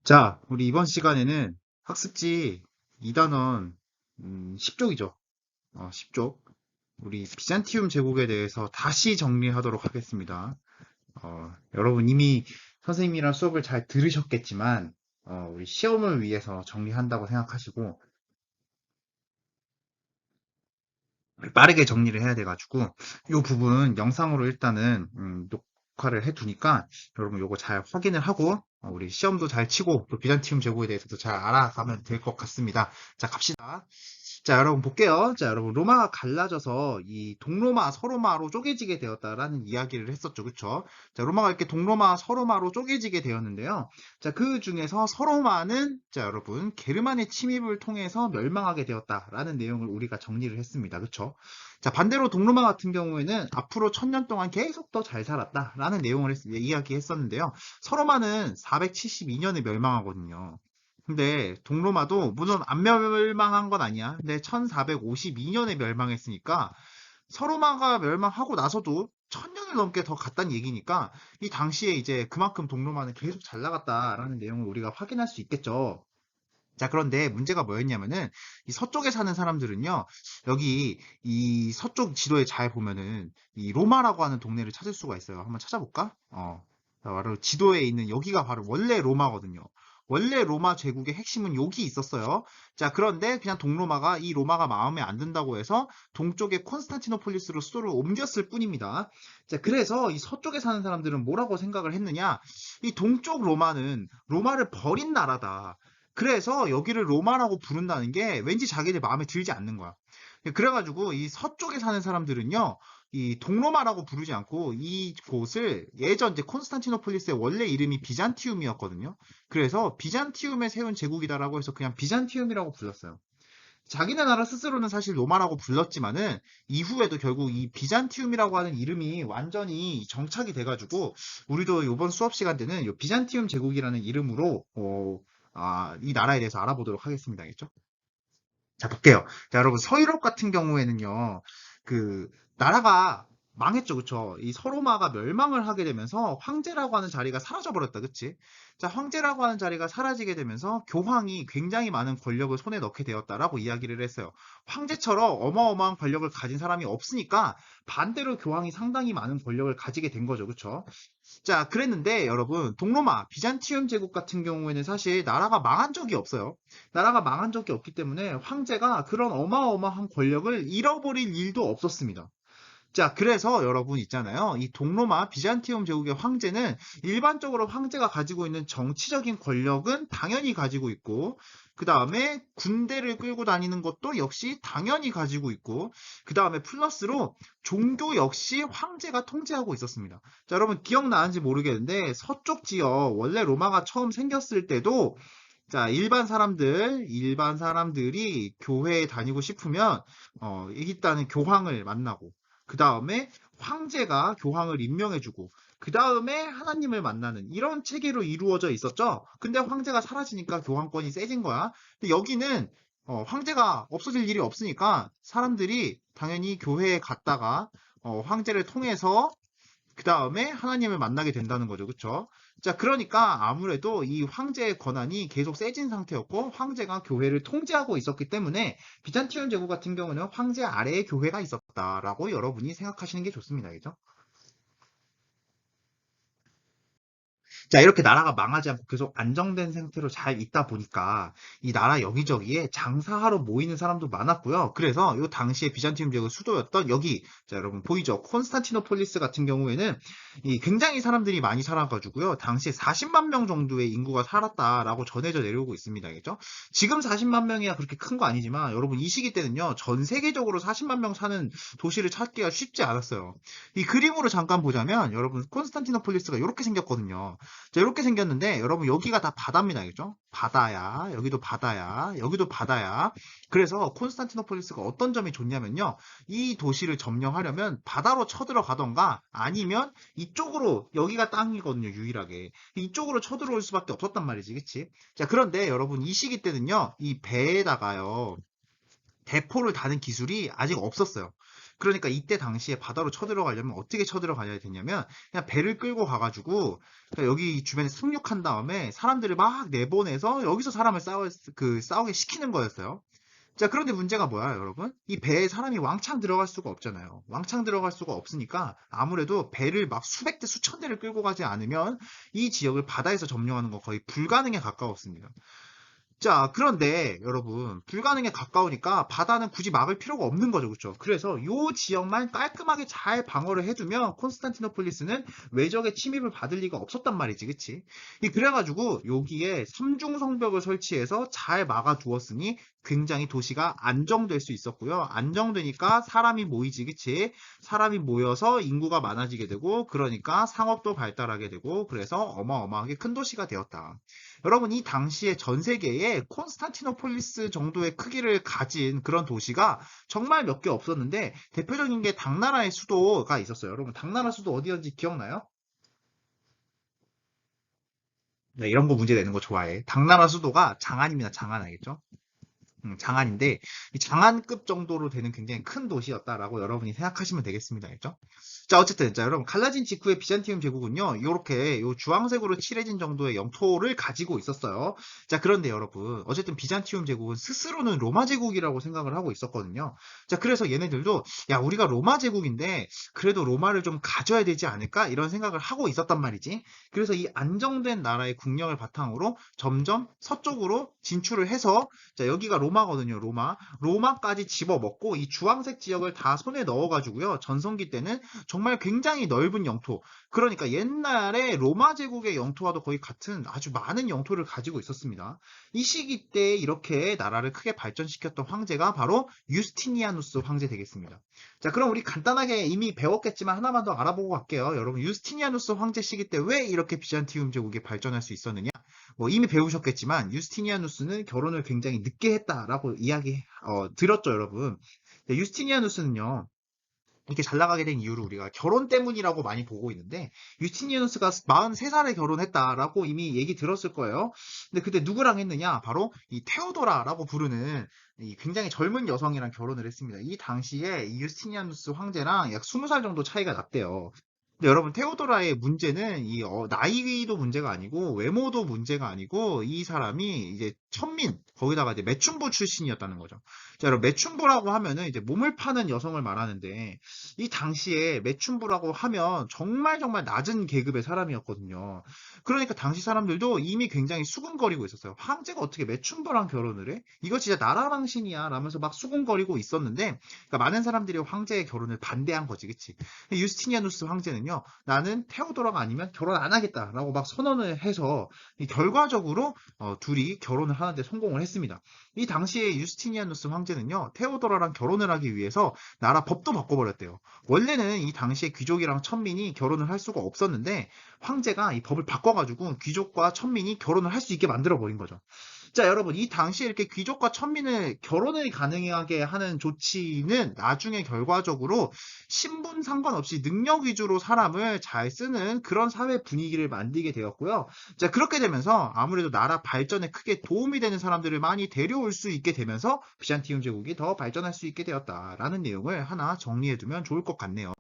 자, 우리 이번 시간에는 학습지 2단원 10쪽이죠. 10쪽. 우리 비잔티움 제국에 대해서 다시 정리하도록 하겠습니다. 여러분 이미 선생님이랑 수업을 잘 들으셨겠지만, 우리 시험을 위해서 정리한다고 생각하시고, 빠르게 정리를 해야 돼가지고, 이 부분 영상으로 일단은 녹화를 해두니까, 여러분 요거 잘 확인을 하고, 우리 시험도 잘 치고, 또 비잔티움 제국에 대해서도 잘 알아가면 될 것 같습니다. 자, 갑시다. 자, 여러분 볼게요. 자, 여러분 로마가 갈라져서 이 동로마, 서로마로 쪼개지게 되었다라는 이야기를 했었죠. 그쵸? 자, 로마가 이렇게 동로마, 서로마로 쪼개지게 되었는데요. 자, 그 중에서 서로마는 자, 여러분 게르만의 침입을 통해서 멸망하게 되었다라는 내용을 우리가 정리를 했습니다. 그쵸? 자, 반대로 동로마 같은 경우에는 앞으로 1000년 동안 계속 더 잘 살았다라는 내용을 이야기했었는데요. 서로마는 472년에 멸망하거든요. 근데 동로마도 물론 안 멸망한 건 아니야. 근데 1452년에 멸망했으니까 서로마가 멸망하고 나서도 1000년을 넘게 더 갔다는 얘기니까 이 당시에 이제 그만큼 동로마는 계속 잘 나갔다라는 내용을 우리가 확인할 수 있겠죠. 자, 그런데 문제가 뭐였냐면은 이 서쪽에 사는 사람들은요. 여기 이 서쪽 지도에 잘 보면은 이 로마라고 하는 동네를 찾을 수가 있어요. 한번 찾아볼까? 바로 지도에 있는 여기가 바로 원래 로마거든요. 원래 로마 제국의 핵심은 여기 있었어요. 자, 그런데 그냥 동로마가 이 로마가 마음에 안 든다고 해서 동쪽의 콘스탄티노폴리스로 수도를 옮겼을 뿐입니다. 자, 그래서 이 서쪽에 사는 사람들은 뭐라고 생각을 했느냐? 이 동쪽 로마는 로마를 버린 나라다. 그래서 여기를 로마라고 부른다는 게 왠지 자기들 마음에 들지 않는 거야. 그래가지고 이 서쪽에 사는 사람들은요, 이 동로마라고 부르지 않고 이곳을 예전 이제 콘스탄티노폴리스의 원래 이름이 비잔티움이었거든요. 그래서 비잔티움에 세운 제국이다라고 해서 그냥 비잔티움이라고 불렀어요. 자기네 나라 스스로는 사실 로마라고 불렀지만은 이후에도 결국 이 비잔티움이라고 하는 이름이 완전히 정착이 돼가지고 우리도 이번 수업 시간 때는 이 비잔티움 제국이라는 이름으로 이 나라에 대해서 알아보도록 하겠습니다. 알겠죠? 자, 볼게요. 자, 여러분, 서유럽 같은 경우에는요, 그, 나라가 망했죠, 그쵸? 이 서로마가 멸망을 하게 되면서 황제라고 하는 자리가 사라져버렸다, 그치? 자, 황제라고 하는 자리가 사라지게 되면서 교황이 굉장히 많은 권력을 손에 넣게 되었다라고 이야기를 했어요. 황제처럼 어마어마한 권력을 가진 사람이 없으니까 반대로 교황이 상당히 많은 권력을 가지게 된 거죠, 그쵸? 자, 그랬는데 여러분, 동로마, 비잔티움 제국 같은 경우에는 사실 나라가 망한 적이 없어요. 나라가 망한 적이 없기 때문에 황제가 그런 어마어마한 권력을 잃어버릴 일도 없었습니다. 자, 그래서 여러분 있잖아요. 이 동로마 비잔티움 제국의 황제는 일반적으로 황제가 가지고 있는 정치적인 권력은 당연히 가지고 있고, 그 다음에 군대를 끌고 다니는 것도 역시 당연히 가지고 있고, 그 다음에 플러스로 종교 역시 황제가 통제하고 있었습니다. 자, 여러분 기억나는지 모르겠는데 서쪽 지역 원래 로마가 처음 생겼을 때도 자, 일반 사람들이 교회에 다니고 싶으면, 일단은 교황을 만나고, 그 다음에 황제가 교황을 임명해주고, 그 다음에 하나님을 만나는 이런 체계로 이루어져 있었죠? 근데 황제가 사라지니까 교황권이 세진 거야. 근데 여기는, 황제가 없어질 일이 없으니까 사람들이 당연히 교회에 갔다가, 황제를 통해서 그 다음에 하나님을 만나게 된다는 거죠. 그쵸? 자, 그러니까 아무래도 이 황제의 권한이 계속 세진 상태였고, 황제가 교회를 통제하고 있었기 때문에 비잔티움 제국 같은 경우는 황제 아래에 교회가 있었다라고 여러분이 생각하시는 게 좋습니다. 그죠? 자, 이렇게 나라가 망하지 않고 계속 안정된 상태로 잘 있다 보니까 이 나라 여기저기에 장사하러 모이는 사람도 많았고요. 그래서 이 당시에 비잔티움 제국 수도였던 여기, 자, 여러분 보이죠? 콘스탄티노폴리스 같은 경우에는 이 굉장히 사람들이 많이 살아가지고요. 당시에 40만 명 정도의 인구가 살았다라고 전해져 내려오고 있습니다. 알겠죠? 지금 40만 명이야 그렇게 큰 거 아니지만 여러분 이 시기 때는요. 전 세계적으로 40만 명 사는 도시를 찾기가 쉽지 않았어요. 이 그림으로 잠깐 보자면 여러분 콘스탄티노폴리스가 이렇게 생겼거든요. 자, 이렇게 생겼는데 여러분 여기가 다 바다입니다. 알겠죠? 바다야. 여기도 바다야. 여기도 바다야. 그래서 콘스탄티노폴리스가 어떤 점이 좋냐면요. 이 도시를 점령하려면 바다로 쳐들어가던가 아니면 이쪽으로 여기가 땅이거든요. 유일하게. 이쪽으로 쳐들어올 수밖에 없었단 말이지. 그치? 자, 그런데 여러분 이 시기 때는요. 이 배에다가요. 대포를 다는 기술이 아직 없었어요. 그러니까 이때 당시에 바다로 쳐들어가려면 어떻게 쳐들어가야 되냐면 그냥 배를 끌고 가가지고 그냥 여기 주변에 상륙한 다음에 사람들을 막 내보내서 여기서 사람을 싸우게 시키는 거였어요. 자, 그런데 문제가 뭐야, 여러분? 이 배에 사람이 왕창 들어갈 수가 없잖아요. 왕창 들어갈 수가 없으니까 아무래도 배를 막 수백 대, 수천 대를 끌고 가지 않으면 이 지역을 바다에서 점령하는 거 거의 불가능에 가까웠습니다. 자, 그런데 여러분, 불가능에 가까우니까 바다는 굳이 막을 필요가 없는 거죠. 그렇죠? 그래서 요 지역만 깔끔하게 잘 방어를 해두면 콘스탄티노폴리스는 외적의 침입을 받을 리가 없었단 말이지. 그치? 그래가지고 여기에 삼중성벽을 설치해서 잘 막아두었으니 굉장히 도시가 안정될 수 있었고요. 안정되니까 사람이 모이지. 그치? 사람이 모여서 인구가 많아지게 되고 그러니까 상업도 발달하게 되고 그래서 어마어마하게 큰 도시가 되었다. 여러분, 이 당시에 전 세계에 콘스탄티노폴리스 정도의 크기를 가진 그런 도시가 정말 몇 개 없었는데 대표적인 게 당나라의 수도가 있었어요. 여러분, 당나라 수도 어디였는지 기억나요? 네, 이런 거 문제 내는 거 좋아해. 당나라 수도가 장안입니다. 장안 알겠죠? 장안인데 이 장안급 정도로 되는 굉장히 큰 도시였다라고 여러분이 생각하시면 되겠습니다. 알죠? 자, 어쨌든 자, 여러분 갈라진 직후에 비잔티움 제국은요. 이렇게 요 주황색으로 칠해진 정도의 영토를 가지고 있었어요. 자, 그런데 여러분 어쨌든 비잔티움 제국은 스스로는 로마 제국이라고 생각을 하고 있었거든요. 자, 그래서 얘네들도 야, 우리가 로마 제국인데 그래도 로마를 좀 가져야 되지 않을까? 이런 생각을 하고 있었단 말이지. 그래서 이 안정된 나라의 국력을 바탕으로 점점 서쪽으로 진출을 해서 자, 여기가 로마거든요, 로마. 로마까지 집어먹고 이 주황색 지역을 다 손에 넣어가지고요. 전성기 때는 정말 굉장히 넓은 영토. 그러니까 옛날에 로마 제국의 영토와도 거의 같은 아주 많은 영토를 가지고 있었습니다. 이 시기 때 이렇게 나라를 크게 발전시켰던 황제가 바로 유스티니아누스 황제 되겠습니다. 자, 그럼 우리 간단하게 이미 배웠겠지만 하나만 더 알아보고 갈게요. 여러분, 유스티니아누스 황제 시기 때 왜 이렇게 비잔티움 제국이 발전할 수 있었느냐? 뭐 이미 배우셨겠지만 유스티니아누스는 결혼을 굉장히 늦게 했다라고 들었죠, 여러분. 유스티니아누스는요. 이렇게 잘 나가게 된 이유를 우리가 결혼 때문이라고 많이 보고 있는데 유스티니아누스가 43살에 결혼했다라고 이미 얘기 들었을 거예요. 근데 그때 누구랑 했느냐? 바로 이 테오도라라고 부르는 이 굉장히 젊은 여성이랑 결혼을 했습니다. 이 당시에 이 유스티니아누스 황제랑 약 20살 정도 차이가 났대요. 근데 여러분 테오도라의 문제는 나이도 문제가 아니고 외모도 문제가 아니고 이 사람이 이제 천민 거기다가 이제 매춘부 출신이었다는 거죠. 자, 여러분 매춘부라고 하면은 이제 몸을 파는 여성을 말하는데 이 당시에 매춘부라고 하면 정말 정말 낮은 계급의 사람이었거든요. 그러니까 당시 사람들도 이미 굉장히 수군거리고 있었어요. 황제가 어떻게 매춘부랑 결혼을 해? 이거 진짜 나라망신이야 라면서 막 수군거리고 있었는데 그러니까 많은 사람들이 황제의 결혼을 반대한 거지, 그치? 유스티니아누스 황제는요, 나는 테오도라가 아니면 결혼 안 하겠다라고 막 선언을 해서 결과적으로 둘이 결혼을 하는데 성공을 했습니다. 이 당시에 유스티니아누스 황제는요, 테오도라랑 결혼을 하기 위해서 나라 법도 바꿔버렸대요. 원래는 이 당시에 귀족이랑 천민이 결혼을 할 수가 없었는데 황제가 이 법을 바꿔가지고 귀족과 천민이 결혼을 할 수 있게 만들어버린 거죠. 자, 여러분, 이 당시에 이렇게 귀족과 천민을 결혼을 가능하게 하는 조치는 나중에 결과적으로 신분 상관없이 능력 위주로 사람을 잘 쓰는 그런 사회 분위기를 만들게 되었고요. 자, 그렇게 되면서 아무래도 나라 발전에 크게 도움이 되는 사람들을 많이 데려올 수 있게 되면서 비잔티움 제국이 더 발전할 수 있게 되었다라는 내용을 하나 정리해두면 좋을 것 같네요.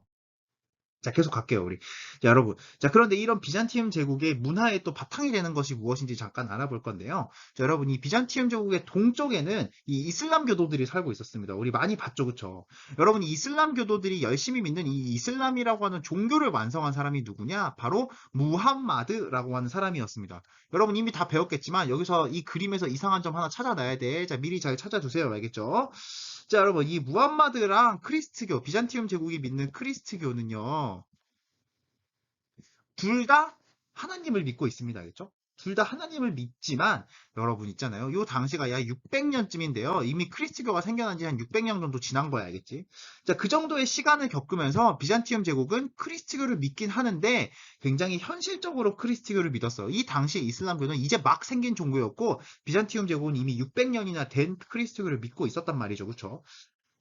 자, 계속 갈게요, 우리. 자, 여러분. 자, 그런데 이런 비잔티움 제국의 문화의 또 바탕이 되는 것이 무엇인지 잠깐 알아볼 건데요. 자, 여러분, 이 비잔티움 제국의 동쪽에는 이 이슬람 교도들이 살고 있었습니다. 우리 많이 봤죠, 그쵸? 여러분, 이 이슬람 교도들이 열심히 믿는 이 이슬람이라고 하는 종교를 완성한 사람이 누구냐? 바로 무함마드라고 하는 사람이었습니다. 여러분, 이미 다 배웠겠지만, 여기서 이 그림에서 이상한 점 하나 찾아놔야 돼. 자, 미리 잘 찾아두세요. 알겠죠? 자, 여러분, 이 무함마드랑 크리스트교, 비잔티움 제국이 믿는 크리스트교는요, 둘 다 하나님을 믿고 있습니다. 알겠죠? 둘 다 하나님을 믿지만 여러분 있잖아요. 요 당시가 약 600년쯤인데요. 이미 크리스트교가 생겨난 지 한 600년 정도 지난 거야, 알겠지? 자, 그 정도의 시간을 겪으면서 비잔티움 제국은 크리스트교를 믿긴 하는데 굉장히 현실적으로 크리스트교를 믿었어요. 이 당시 이슬람교는 이제 막 생긴 종교였고 비잔티움 제국은 이미 600년이나 된 크리스트교를 믿고 있었단 말이죠. 그렇죠?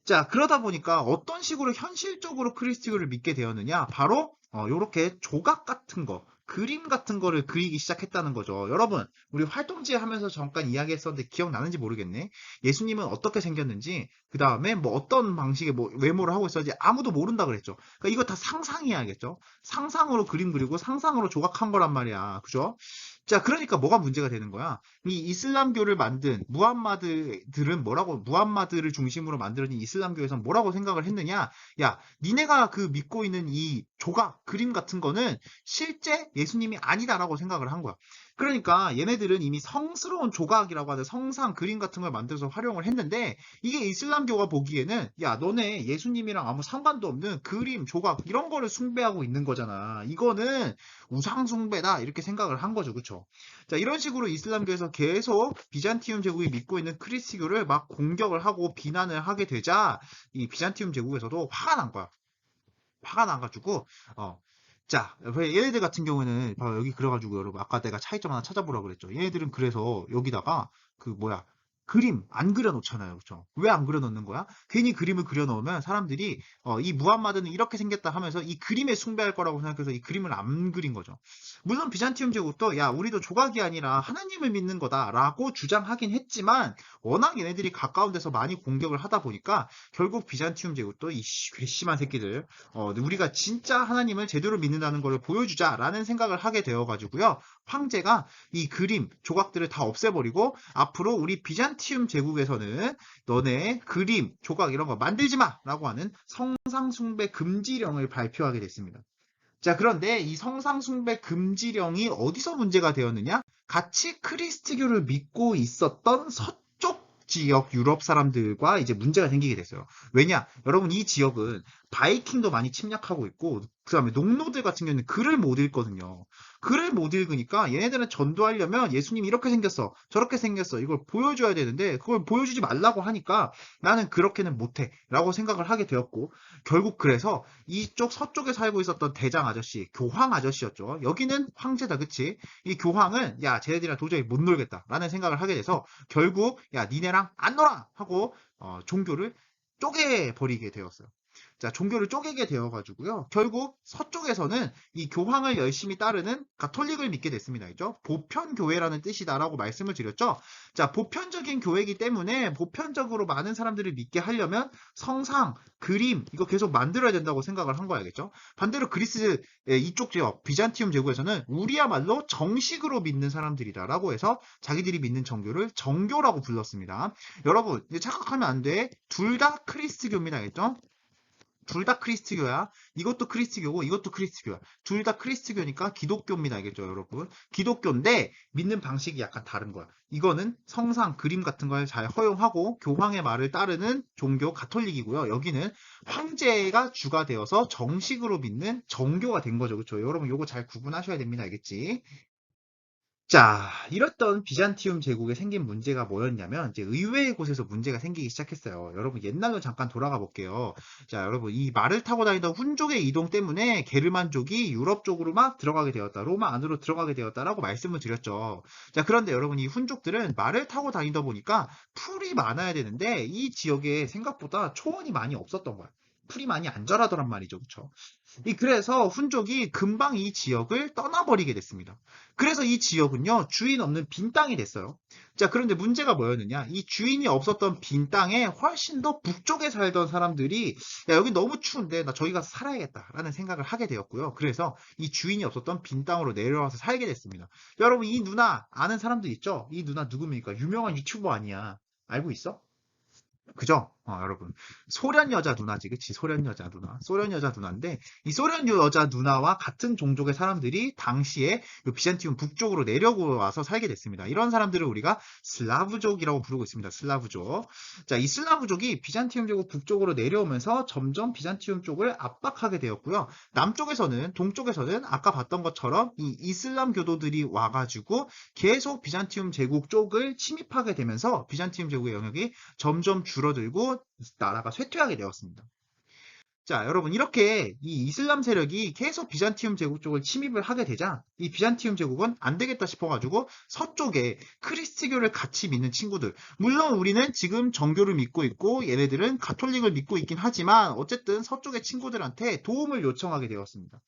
자, 그러다 보니까 어떤 식으로 현실적으로 크리스티교를 믿게 되었느냐? 바로 요렇게 조각 같은 거, 그림 같은 거를 그리기 시작했다는 거죠. 여러분, 우리 활동지 하면서 잠깐 이야기했었는데 기억나는지 모르겠네. 예수님은 어떻게 생겼는지, 그 다음에 뭐 어떤 방식의 뭐 외모를 하고 있었는지 아무도 모른다 그랬죠. 그러니까 이거 다 상상해야겠죠. 상상으로 그림 그리고 상상으로 조각한 거란 말이야. 그죠? 자, 그러니까 뭐가 문제가 되는 거야? 이 이슬람교를 만든 무함마드들은 뭐라고, 무함마드를 중심으로 만들어진 이슬람교에서는 뭐라고 생각을 했느냐? 야, 니네가 그 믿고 있는 이 조각, 그림 같은 거는 실제 예수님이 아니다라고 생각을 한 거야. 그러니까 얘네들은 이미 성스러운 조각이라고 하는 성상 그림 같은 걸 만들어서 활용을 했는데 이게 이슬람교가 보기에는 야, 너네 예수님이랑 아무 상관도 없는 그림, 조각 이런 거를 숭배하고 있는 거잖아. 이거는 우상 숭배다 이렇게 생각을 한 거죠. 그쵸? 자, 이런 식으로 이슬람교에서 계속 비잔티움 제국이 믿고 있는 크리스교를 막 공격을 하고 비난을 하게 되자 이 비잔티움 제국에서도 화가 난 거야. 화가 나가지고 자, 얘네들 같은 경우에는 여기 그래가지고 여러분 아까 내가 차이점 하나 찾아보라고 그랬죠. 얘네들은 그래서 여기다가 그 뭐야 그림 안 그려 놓잖아요. 그렇죠? 왜 안 그려 놓는 거야? 괜히 그림을 그려 놓으면 사람들이 이 무함마드는 이렇게 생겼다 하면서 이 그림에 숭배할 거라고 생각해서 이 그림을 안 그린 거죠. 물론 비잔티움 제국도 야, 우리도 조각이 아니라 하나님을 믿는 거다라고 주장하긴 했지만 워낙 얘네들이 가까운 데서 많이 공격을 하다 보니까 결국 비잔티움 제국도 이 괘씸한 새끼들 우리가 진짜 하나님을 제대로 믿는다는 걸 보여주자라는 생각을 하게 되어가지고요. 황제가 이 그림, 조각들을 다 없애버리고 앞으로 우리 비잔티움 제국에서는 너네 그림, 조각 이런 거 만들지 마라고 하는 성상숭배 금지령을 발표하게 됐습니다. 자, 그런데 이 성상숭배 금지령이 어디서 문제가 되었느냐? 같이 크리스트교를 믿고 있었던 서쪽 지역 유럽 사람들과 이제 문제가 생기게 됐어요. 왜냐? 여러분, 이 지역은 바이킹도 많이 침략하고 있고, 그 다음에 농노들 같은 경우는 글을 못 읽거든요. 글을 못 읽으니까 얘네들은 전도하려면 예수님이 이렇게 생겼어, 저렇게 생겼어, 이걸 보여줘야 되는데, 그걸 보여주지 말라고 하니까 나는 그렇게는 못해. 라고 생각을 하게 되었고, 결국 그래서 이쪽 서쪽에 살고 있었던 대장 아저씨, 교황 아저씨였죠. 여기는 황제다, 그치? 이 교황은 야, 쟤네들이랑 도저히 못 놀겠다라는 생각을 하게 돼서 결국 야, 니네랑 안 놀아 하고 종교를 쪼개버리게 되었어요. 자, 종교를 쪼개게 되어가지고요. 결국 서쪽에서는 이 교황을 열심히 따르는 가톨릭을 믿게 됐습니다. 그죠? 보편교회라는 뜻이다라고 말씀을 드렸죠. 자, 보편적인 교회이기 때문에 보편적으로 많은 사람들을 믿게 하려면 성상, 그림, 이거 계속 만들어야 된다고 생각을 한 거야겠죠? 반대로 그리스 이쪽 지역, 비잔티움 제국에서는 우리야말로 정식으로 믿는 사람들이다라고 해서 자기들이 믿는 정교를 정교라고 불렀습니다. 여러분, 착각하면 안 돼. 둘 다 크리스트교입니다. 알겠죠? 둘 다 크리스트교야. 이것도 크리스트교고 이것도 크리스트교야. 둘 다 크리스트교니까 기독교입니다. 알겠죠, 여러분? 기독교인데 믿는 방식이 약간 다른 거야. 이거는 성상, 그림 같은 걸 잘 허용하고 교황의 말을 따르는 종교 가톨릭이고요. 여기는 황제가 주가 되어서 정식으로 믿는 정교가 된 거죠. 그렇죠? 여러분 요거 잘 구분하셔야 됩니다. 알겠지? 자, 이랬던 비잔티움 제국에 생긴 문제가 뭐였냐면 이제 의외의 곳에서 문제가 생기기 시작했어요. 여러분 옛날로 잠깐 돌아가 볼게요. 자, 여러분 이 말을 타고 다니던 훈족의 이동 때문에 게르만족이 유럽 쪽으로 막 들어가게 되었다. 로마 안으로 들어가게 되었다라고 말씀을 드렸죠. 자, 그런데 여러분 이 훈족들은 말을 타고 다니다 보니까 풀이 많아야 되는데 이 지역에 생각보다 초원이 많이 없었던 거야. 풀이 많이 안 자라더란 말이죠. 그쵸? 그래서 훈족이 금방 이 지역을 떠나버리게 됐습니다. 그래서 이 지역은요, 주인 없는 빈 땅이 됐어요. 자, 그런데 문제가 뭐였느냐? 이 주인이 없었던 빈 땅에 훨씬 더 북쪽에 살던 사람들이, 야, 여기 너무 추운데, 나 저기 가서 살아야겠다라는 생각을 하게 되었고요. 그래서 이 주인이 없었던 빈 땅으로 내려와서 살게 됐습니다. 여러분, 이 누나 아는 사람들 있죠? 이 누나 누굽니까? 유명한 유튜버 아니야. 알고 있어? 그죠? 여러분. 소련 여자 누나지, 그치? 소련 여자 누나. 소련 여자 누나인데, 이 소련 여자 누나와 같은 종족의 사람들이 당시에 비잔티움 북쪽으로 내려와서 살게 됐습니다. 이런 사람들을 우리가 슬라브족이라고 부르고 있습니다. 슬라브족. 자, 이 슬라브족이 비잔티움 제국 북쪽으로 내려오면서 점점 비잔티움 쪽을 압박하게 되었고요. 남쪽에서는, 동쪽에서는 아까 봤던 것처럼 이 이슬람 교도들이 와가지고 계속 비잔티움 제국 쪽을 침입하게 되면서 비잔티움 제국의 영역이 점점 줄어들고 나라가 쇠퇴하게 되었습니다. 자, 여러분 이렇게 이 이슬람 세력이 계속 비잔티움 제국 쪽을 침입을 하게 되자 이 비잔티움 제국은 안 되겠다 싶어가지고 서쪽에 크리스트교를 같이 믿는 친구들, 물론 우리는 지금 정교를 믿고 있고 얘네들은 가톨릭을 믿고 있긴 하지만 어쨌든 서쪽의 친구들한테 도움을 요청하게 되었습니다.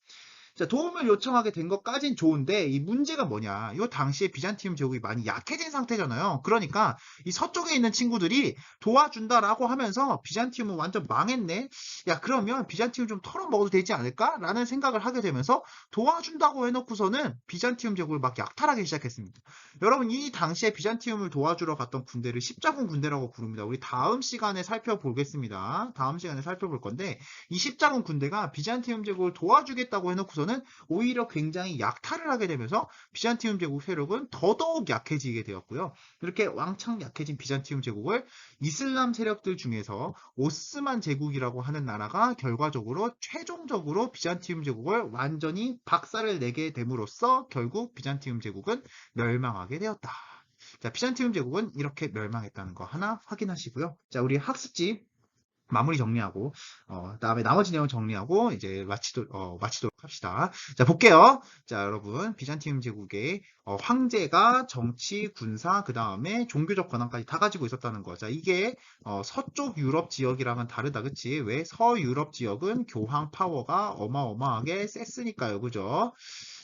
자, 도움을 요청하게 된 것까진 좋은데 이 문제가 뭐냐? 요 당시에 비잔티움 제국이 많이 약해진 상태잖아요. 그러니까 이 서쪽에 있는 친구들이 도와준다라고 하면서 비잔티움은 완전 망했네. 야, 그러면 비잔티움 좀 털어먹어도 되지 않을까라는 생각을 하게 되면서 도와준다고 해놓고서는 비잔티움 제국을 막 약탈하기 시작했습니다. 여러분, 이 당시에 비잔티움을 도와주러 갔던 군대를 십자군 군대라고 부릅니다. 우리 다음 시간에 살펴보겠습니다. 다음 시간에 살펴볼 건데 이 십자군 군대가 비잔티움 제국을 도와주겠다고 해놓고서는 오히려 굉장히 약탈을 하게 되면서 비잔티움 제국 세력은 더더욱 약해지게 되었고요. 이렇게 왕창 약해진 비잔티움 제국을 이슬람 세력들 중에서 오스만 제국이라고 하는 나라가 결과적으로 최종적으로 비잔티움 제국을 완전히 박살을 내게 됨으로써 결국 비잔티움 제국은 멸망하게 되었다. 자, 비잔티움 제국은 이렇게 멸망했다는 거 하나 확인하시고요. 자, 우리 학습지 마무리 정리하고 그다음에 나머지 내용 정리하고 이제 마치도록 합시다. 자, 볼게요. 자, 여러분, 비잔티움 제국의 황제가 정치, 군사, 그다음에 종교적 권한까지 다 가지고 있었다는 거. 자, 이게 서쪽 유럽 지역이랑은 다르다, 그치? 왜? 서유럽 지역은 교황 파워가 어마어마하게 셌으니까요, 그죠?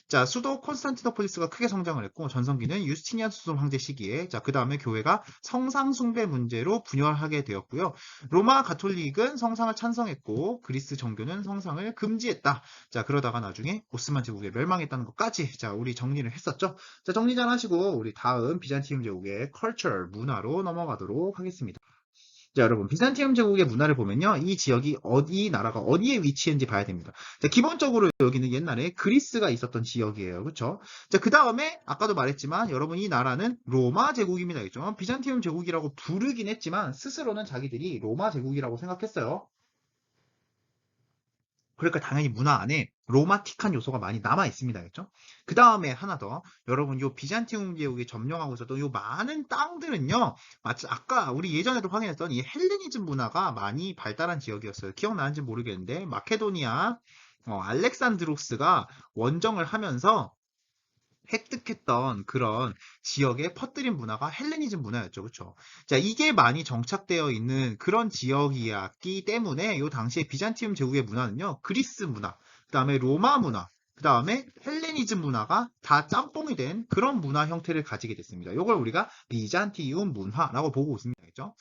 자, 수도 콘스탄티노폴리스가 크게 성장을 했고 전성기는 유스티니아누스 황제 시기에 자, 그 다음에 교회가 성상 숭배 문제로 분열하게 되었고요. 로마 가톨릭은 성상을 찬성했고 그리스 정교는 성상을 금지했다. 자, 그러다가 나중에 오스만 제국에 멸망했다는 것까지 자, 우리 정리를 했었죠. 자, 정리 잘 하시고 우리 다음 비잔티움 제국의 컬처 문화로 넘어가도록 하겠습니다. 자, 여러분, 비잔티움 제국의 문화를 보면요. 이 지역이 어디, 나라가 어디에 위치했는지 봐야 됩니다. 자, 기본적으로 여기는 옛날에 그리스가 있었던 지역이에요. 그쵸? 자, 그 다음에, 아까도 말했지만, 여러분, 이 나라는 로마 제국입니다. 그죠? 비잔티움 제국이라고 부르긴 했지만, 스스로는 자기들이 로마 제국이라고 생각했어요. 그러니까 당연히 문화 안에 로마틱한 요소가 많이 남아 있습니다. 그죠? 그 다음에 하나 더. 여러분, 요 비잔티움 제국이 점령하고 있었던 요 많은 땅들은요, 마치 아까 우리 예전에도 확인했던 이 헬레니즘 문화가 많이 발달한 지역이었어요. 기억나는지 모르겠는데, 마케도니아, 알렉산드로스가 원정을 하면서 획득했던 그런 지역에 퍼뜨린 문화가 헬레니즘 문화였죠. 그렇죠? 자, 이게 많이 정착되어 있는 그런 지역이었기 때문에 이 당시에 비잔티움 제국의 문화는요. 그리스 문화, 그다음에 로마 문화, 그다음에 헬레니즘 문화가 다 짬뽕이 된 그런 문화 형태를 가지게 됐습니다. 이걸 우리가 비잔티움 문화라고 보고 있습니다. 그렇죠?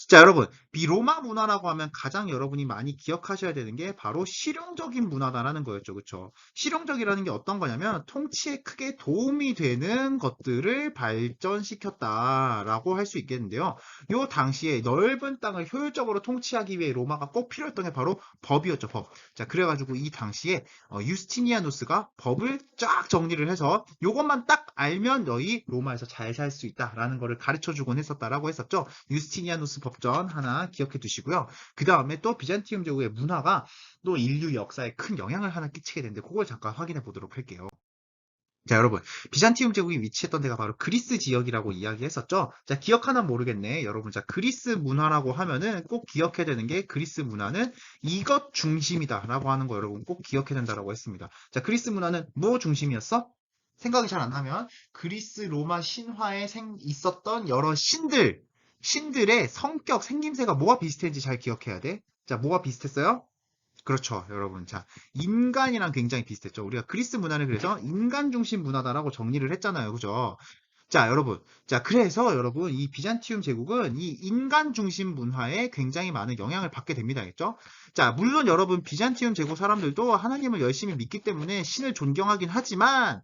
자, 여러분, 비로마 문화라고 하면 가장 여러분이 많이 기억하셔야 되는 게 바로 실용적인 문화다라는 거였죠. 그렇죠? 실용적이라는 게 어떤 거냐면 통치에 크게 도움이 되는 것들을 발전시켰다라고 할 수 있겠는데요. 요 당시에 넓은 땅을 효율적으로 통치하기 위해 로마가 꼭 필요했던 게 바로 법이었죠. 법. 자, 그래가지고 이 당시에 유스티니아누스가 법을 쫙 정리를 해서 요것만 딱 알면 너희 로마에서 잘 살 수 있다라는 거를 가르쳐 주곤 했었다라고 했었죠. 유스티니아누스 법전 하나 기억해 두시고요. 그 다음에 또 비잔티움 제국의 문화가 또 인류 역사에 큰 영향을 하나 끼치게 되는데 그걸 잠깐 확인해 보도록 할게요. 자, 여러분, 비잔티움 제국이 위치했던 데가 바로 그리스 지역이라고 이야기했었죠. 자, 기억하나 모르겠네. 여러분, 자, 그리스 문화라고 하면은 꼭 기억해야 되는 게 그리스 문화는 이것 중심이다라고 하는 거 여러분 꼭 기억해야 된다라고 했습니다. 자, 그리스 문화는 뭐 중심이었어? 생각이 잘 안 나면 그리스 로마 신화에 있었던 여러 신들의 성격, 생김새가 뭐가 비슷했는지 잘 기억해야 돼. 자, 뭐가 비슷했어요? 그렇죠, 여러분. 자, 인간이랑 굉장히 비슷했죠. 우리가 그리스 문화는 그래서 인간 중심 문화다라고 정리를 했잖아요. 그죠? 자, 여러분. 자, 그래서 여러분, 이 비잔티움 제국은 이 인간 중심 문화에 굉장히 많은 영향을 받게 됩니다. 겠죠? 자, 물론 여러분, 비잔티움 제국 사람들도 하나님을 열심히 믿기 때문에 신을 존경하긴 하지만,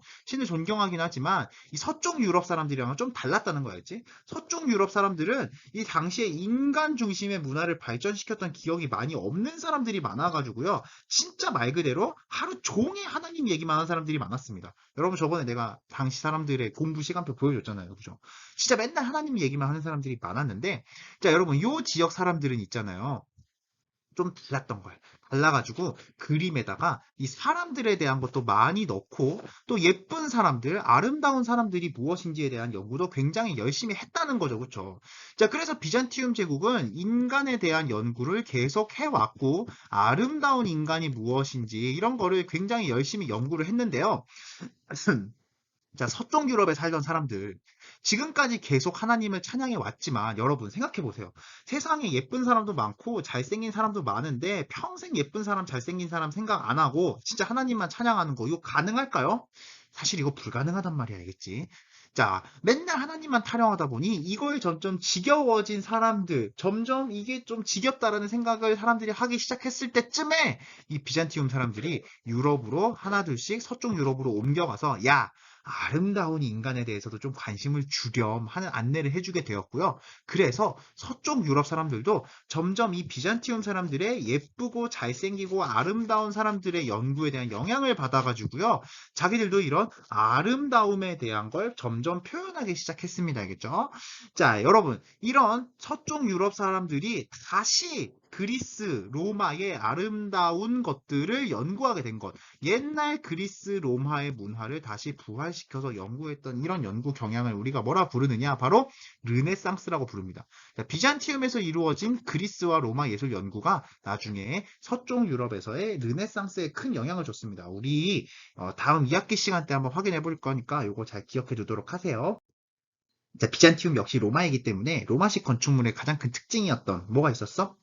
이 서쪽 유럽 사람들이랑은 좀 달랐다는 거였지. 서쪽 유럽 사람들은 이 당시에 인간 중심의 문화를 발전시켰던 기억이 많이 없는 사람들이 많아가지고요. 진짜 말 그대로 하루 종일 하나님 얘기만 하는 사람들이 많았습니다. 여러분, 저번에 내가 당시 사람들의 공부 시간표 보여줬잖아요. 그죠? 진짜 맨날 하나님 얘기만 하는 사람들이 많았는데, 자, 여러분, 요 지역 사람들은 있잖아요. 좀 달랐던 거예요. 달라가지고 그림에다가 이 사람들에 대한 것도 많이 넣고 또 예쁜 사람들, 아름다운 사람들이 무엇인지에 대한 연구도 굉장히 열심히 했다는 거죠. 그렇죠? 자, 그래서 비잔티움 제국은 인간에 대한 연구를 계속 해왔고 아름다운 인간이 무엇인지 이런 거를 굉장히 열심히 연구를 했는데요. 자, 서쪽 유럽에 살던 사람들, 지금까지 계속 하나님을 찬양해 왔지만, 여러분 생각해 보세요. 세상에 예쁜 사람도 많고, 잘생긴 사람도 많은데, 평생 예쁜 사람, 잘생긴 사람 생각 안 하고, 진짜 하나님만 찬양하는 거, 이거 가능할까요? 사실 이거 불가능하단 말이야, 알겠지? 자, 맨날 하나님만 타령하다 보니, 이거에 점점 지겨워진 사람들, 점점 이게 좀 지겹다라는 생각을 사람들이 하기 시작했을 때쯤에, 이 비잔티움 사람들이 유럽으로 하나둘씩 서쪽 유럽으로 옮겨가서, 야, 아름다운 인간에 대해서도 좀 관심을 주렴 하는 안내를 해주게 되었고요. 그래서 서쪽 유럽 사람들도 점점 이 비잔티움 사람들의 예쁘고 잘생기고 아름다운 사람들의 연구에 대한 영향을 받아가지고요. 자기들도 이런 아름다움에 대한 걸 점점 표현하기 시작했습니다. 알겠죠? 자, 여러분, 이런 서쪽 유럽 사람들이 다시 그리스, 로마의 아름다운 것들을 연구하게 된 것. 옛날 그리스, 로마의 문화를 다시 부활시켜서 연구했던 이런 연구 경향을 우리가 뭐라 부르느냐? 바로 르네상스라고 부릅니다. 비잔티움에서 이루어진 그리스와 로마 예술 연구가 나중에 서쪽 유럽에서의 르네상스에 큰 영향을 줬습니다. 우리 다음 2학기 시간 때 한번 확인해 볼 거니까 이거 잘 기억해 두도록 하세요. 자, 비잔티움 역시 로마이기 때문에 로마식 건축물의 가장 큰 특징이었던 뭐가 있었어?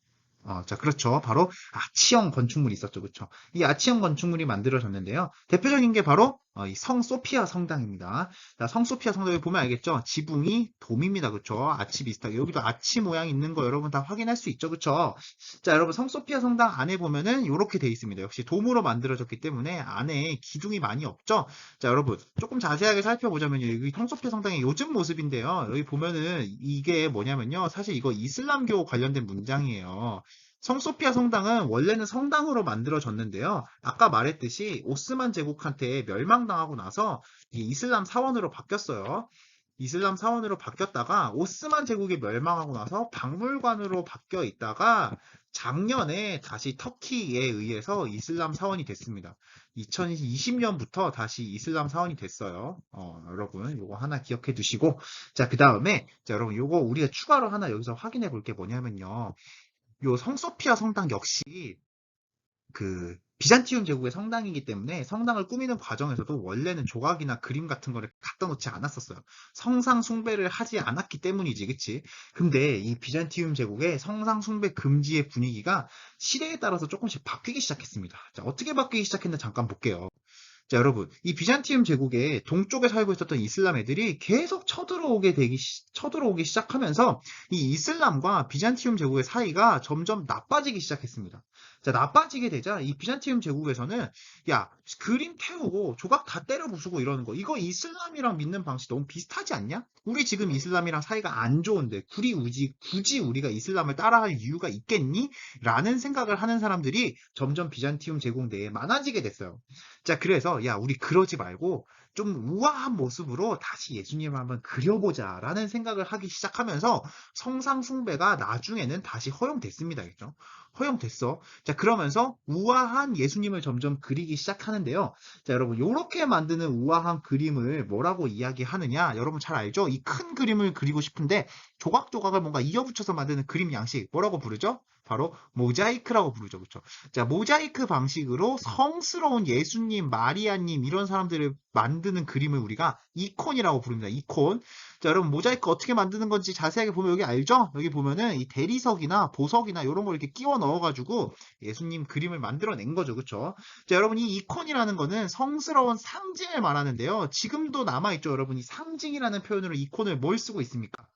자, 그렇죠. 바로 아치형 건축물이 있었죠. 그렇죠. 이 아치형 건축물이 만들어졌는데요. 대표적인 게 바로 이 성 소피아 성당입니다. 자, 성 소피아 성당에 보면 알겠죠? 지붕이 돔입니다. 그렇죠? 아치 비슷하게. 여기도 아치 모양 있는 거 여러분 다 확인할 수 있죠. 그렇죠? 자, 여러분 성 소피아 성당 안에 보면은 이렇게 돼 있습니다. 역시 돔으로 만들어졌기 때문에 안에 기둥이 많이 없죠. 자, 여러분 조금 자세하게 살펴보자면요. 여기 성 소피아 성당의 요즘 모습인데요. 여기 보면은 이게 뭐냐면요. 사실 이거 이슬람교 관련된 문장이에요. 성소피아 성당은 원래는 성당으로 만들어졌는데요. 아까 말했듯이 오스만 제국한테 멸망당하고 나서 이슬람 사원으로 바뀌었어요. 이슬람 사원으로 바뀌었다가 오스만 제국이 멸망하고 나서 박물관으로 바뀌어 있다가 작년에 다시 터키에 의해서 이슬람 사원이 됐습니다. 2020년부터 다시 이슬람 사원이 됐어요. 여러분 요거 하나 기억해 두시고 자, 그 다음에 자, 여러분 요거 우리가 추가로 하나 여기서 확인해 볼 게 뭐냐면요. 요 성소피아 성당 역시 그 비잔티움 제국의 성당이기 때문에 성당을 꾸미는 과정에서도 원래는 조각이나 그림 같은 거를 갖다 놓지 않았었어요. 성상 숭배를 하지 않았기 때문이지, 그치? 근데 이 비잔티움 제국의 성상 숭배 금지의 분위기가 시대에 따라서 조금씩 바뀌기 시작했습니다. 자, 어떻게 바뀌기 시작했나 잠깐 볼게요. 자, 여러분, 이 비잔티움 제국의 동쪽에 살고 있었던 이슬람 애들이 계속 쳐들어오기 시작하면서 이 이슬람과 비잔티움 제국의 사이가 점점 나빠지기 시작했습니다. 자, 나빠지게 되자 이 비잔티움 제국에서는 야, 그림 태우고 조각 다 때려 부수고 이러는 거. 이거 이슬람이랑 믿는 방식 너무 비슷하지 않냐? 우리 지금 이슬람이랑 사이가 안 좋은데 굳이 우리가 이슬람을 따라할 이유가 있겠니? 라는 생각을 하는 사람들이 점점 비잔티움 제국 내에 많아지게 됐어요. 자, 그래서 야, 우리 그러지 말고 좀 우아한 모습으로 다시 예수님을 한번 그려보자 라는 생각을 하기 시작하면서 성상 숭배가 나중에는 다시 허용됐습니다. 알겠죠? 허용됐어. 자, 그러면서 우아한 예수님을 점점 그리기 시작하는데요. 자, 여러분, 요렇게 만드는 우아한 그림을 뭐라고 이야기하느냐? 여러분 잘 알죠? 이 큰 그림을 그리고 싶은데 조각조각을 뭔가 이어붙여서 만드는 그림 양식 뭐라고 부르죠? 바로 모자이크라고 부르죠. 그렇죠? 자, 모자이크 방식으로 성스러운 예수님, 마리아님 이런 사람들을 만드는 그림을 우리가 이콘이라고 부릅니다. 이콘. 자, 여러분 모자이크 어떻게 만드는 건지 자세하게 보면 여기 알죠? 여기 보면은 이 대리석이나 보석이나 이런 걸 이렇게 끼워 넣어가지고 예수님 그림을 만들어낸 거죠. 그렇죠? 자, 여러분 이 이콘이라는 거는 성스러운 상징을 말하는데요. 지금도 남아있죠. 여러분 이 상징이라는 표현으로 이콘을 뭘 쓰고 있습니까?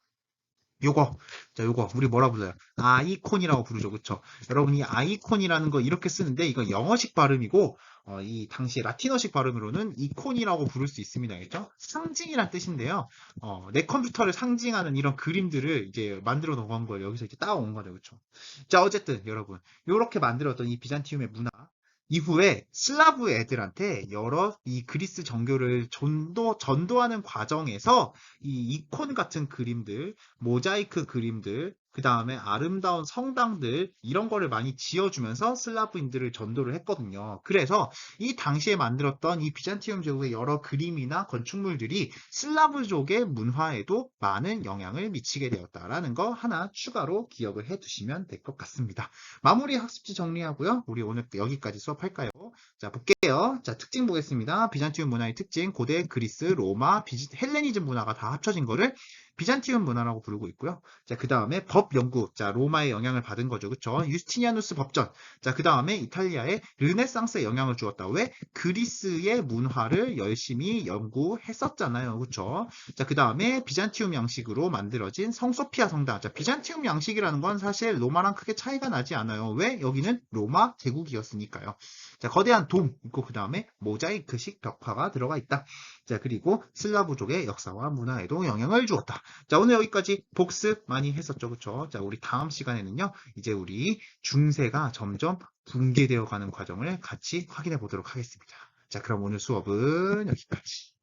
요거, 자, 요거, 우리 뭐라 불러요? 아이콘이라고 부르죠. 그쵸? 여러분, 이 아이콘이라는 거 이렇게 쓰는데, 이거 영어식 발음이고, 이 당시 라틴어식 발음으로는 이콘이라고 부를 수 있습니다. 알겠죠? 상징이란 뜻인데요. 내 컴퓨터를 상징하는 이런 그림들을 이제 만들어 놓은 걸 여기서 이제 따온 거죠. 그쵸? 자, 어쨌든, 여러분, 요렇게 만들었던 이 비잔티움의 문화, 이후에 슬라브 애들한테 여러 이 그리스 정교를 전도하는 과정에서 이 이콘 같은 그림들, 모자이크 그림들, 그 다음에 아름다운 성당들 이런 거를 많이 지어주면서 슬라브인들을 전도를 했거든요. 그래서 이 당시에 만들었던 이 비잔티움 제국의 여러 그림이나 건축물들이 슬라브족의 문화에도 많은 영향을 미치게 되었다라는 거 하나 추가로 기억을 해두시면 될 것 같습니다. 마무리 학습지 정리하고요. 우리 오늘 여기까지 수업할까요? 자, 볼게요. 자, 특징 보겠습니다. 비잔티움 문화의 특징, 고대 그리스, 로마, 헬레니즘 문화가 다 합쳐진 거를 비잔티움 문화라고 부르고 있고요. 자, 그 다음에 법 연구. 자, 로마의 영향을 받은 거죠. 그쵸? 유스티니아누스 법전. 자, 그 다음에 이탈리아의 르네상스에 영향을 주었다. 왜? 그리스의 문화를 열심히 연구했었잖아요. 그쵸? 자, 그 다음에 비잔티움 양식으로 만들어진 성소피아 성당. 자, 비잔티움 양식이라는 건 사실 로마랑 크게 차이가 나지 않아요. 왜? 여기는 로마 제국이었으니까요. 자, 거대한 돔 있고 그 다음에 모자이크식 벽화가 들어가 있다. 자, 그리고 슬라브족의 역사와 문화에도 영향을 주었다. 자, 오늘 여기까지 복습 많이 했었죠. 그쵸? 자, 우리 다음 시간에는요, 이제 우리 중세가 점점 붕괴되어 가는 과정을 같이 확인해 보도록 하겠습니다. 자, 그럼 오늘 수업은 여기까지.